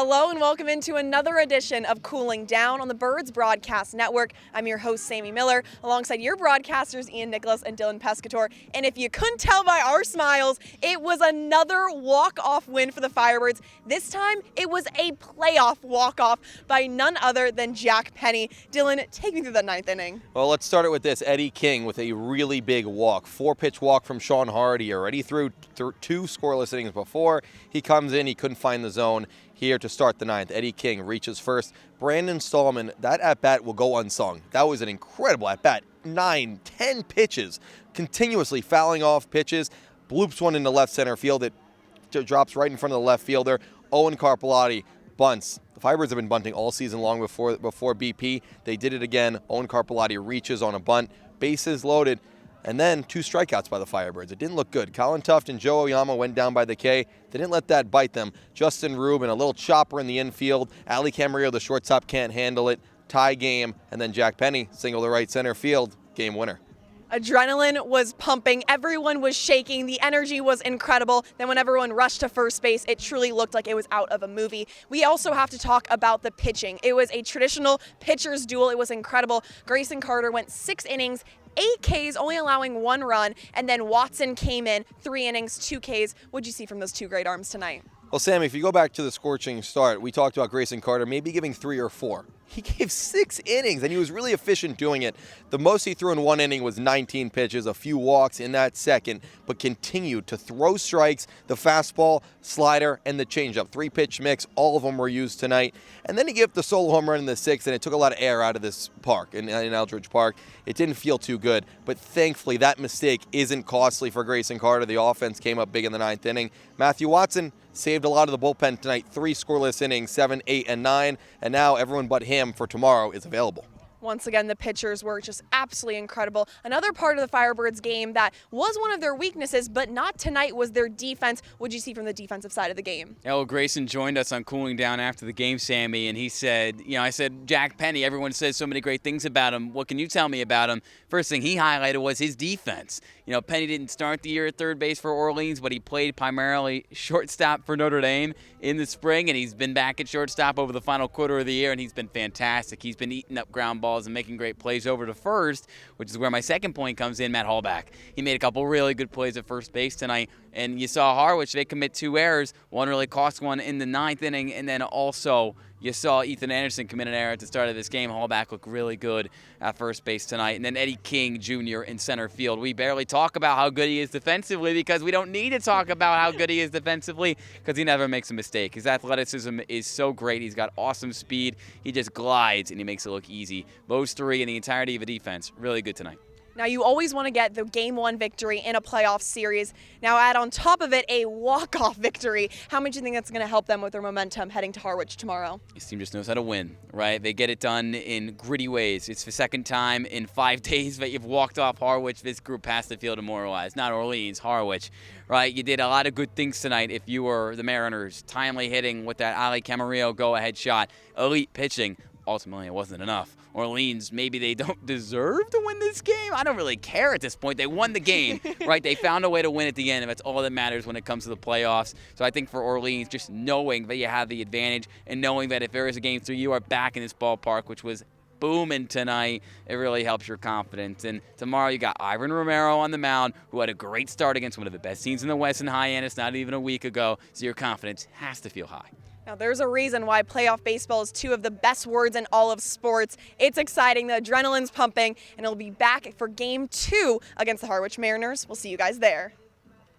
Hello and welcome into another edition of Cooling Down on the Birds Broadcast Network. I'm your host, Sammy Miller, alongside your broadcasters, Ian Nicholas and Dylan Pescatore. And if you couldn't tell by our smiles, it was another walk-off win for the Firebirds. This time, it was a playoff walk-off by none other than Jack Penny. Dylan, take me through the ninth inning. Well, let's start it with this. Eddie King with a really big walk. 4-pitch walk from Sean Hardy. Already threw two scoreless innings before. He comes in, he couldn't find the zone. Here to start the ninth, Eddie King reaches first. Brandon Stallman, that at-bat will go unsung. That was an incredible at-bat. 9, 10 pitches, continuously fouling off pitches. Bloops one into left center field. It drops right in front of the left fielder. Owen Carpellotti bunts. The Firebirds have been bunting all season long before BP. They did it again. Owen Carpellotti reaches on a bunt. Bases loaded. And then 2 strikeouts by the Firebirds. It didn't look good. Colin Tuft and Joe Oyama went down by the K. They didn't let that bite them. Justin Rubin, a little chopper in the infield. Ali Camarillo, the shortstop, can't handle it. Tie game. And then Jack Penny, single to right center field. Game winner. Adrenaline was pumping. Everyone was shaking. The energy was incredible. Then when everyone rushed to first base, it truly looked like it was out of a movie. We also have to talk about the pitching. It was a traditional pitcher's duel. It was incredible. Grayson Carter went 6 innings, 8 Ks, only allowing 1 run, and then Watson came in, 3 innings, 2 Ks. What'd you see from those 2 great arms tonight? Well, Sammy, if you go back to the scorching start, we talked about Grayson Carter maybe giving 3 or 4. He gave 6 innings, and he was really efficient doing it. The most he threw in 1 inning was 19 pitches, a few walks in that second, but continued to throw strikes, the fastball, slider, and the changeup. 3-pitch mix, all of them were used tonight. And then he gave up the solo home run in the 6th, and it took a lot of air out of this park, in Eldridge Park. It didn't feel too good, but thankfully that mistake isn't costly for Grayson Carter. The offense came up big in the 9th inning. Matthew Watson saved a lot of the bullpen tonight, 3 scoreless innings, 7, 8, and 9, and now everyone but him for tomorrow is available. Once again, the pitchers were just absolutely incredible. Another part of the Firebirds game that was one of their weaknesses, but not tonight, was their defense. What'd you see from the defensive side of the game? Well, Grayson joined us on Cooling Down after the game, Sammy, and he said, I said, Jack Penny, everyone says so many great things about him. What can you tell me about him? First thing he highlighted was his defense. Penny didn't start the year at third base for Orleans, but he played primarily shortstop for Notre Dame in the spring, and he's been back at shortstop over the final quarter of the year, and he's been fantastic. He's been eating up ground balls and making great plays over to first, which is where my second point comes in, Matt Hallback. He made a couple really good plays at first base tonight, and you saw Harwich, they commit 2 errors. One really cost one in the 9th inning, and then also you saw Ethan Anderson commit an error at the start of this game. Hallback looked really good at first base tonight. And then Eddie King Jr. in center field. We barely talk about how good he is defensively because we don't need to talk about how good he is defensively because he never makes a mistake. His athleticism is so great. He's got awesome speed. He just glides, and he makes it look easy. Those 3 and the entirety of the defense, really good tonight. Now, you always want to get the Game 1 victory in a playoff series. Now, add on top of it a walk-off victory. How much do you think that's going to help them with their momentum heading to Harwich tomorrow? This team just knows how to win, right? They get it done in gritty ways. It's the second time in 5 days that you've walked off Harwich. This group has to feel demoralized. Not Orleans, Harwich, right? You did a lot of good things tonight if you were the Mariners. Timely hitting with that Ali Camarillo go-ahead shot. Elite pitching. Ultimately, it wasn't enough. Orleans, maybe they don't deserve to win this game. I don't really care at this point. They won the game, right? They found a way to win at the end, and that's all that matters when it comes to the playoffs. So I think for Orleans, just knowing that you have the advantage and knowing that if there is a Game 3, you are back in this ballpark, which was booming tonight, it really helps your confidence. And tomorrow you got Ivan Romero on the mound, who had a great start against one of the best teams in the West in Hyannis not even a week ago. So your confidence has to feel high. Now, there's a reason why playoff baseball is 2 of the best words in all of sports. It's exciting, the adrenaline's pumping, and it'll be back for Game 2 against the Harwich Mariners. We'll see you guys there.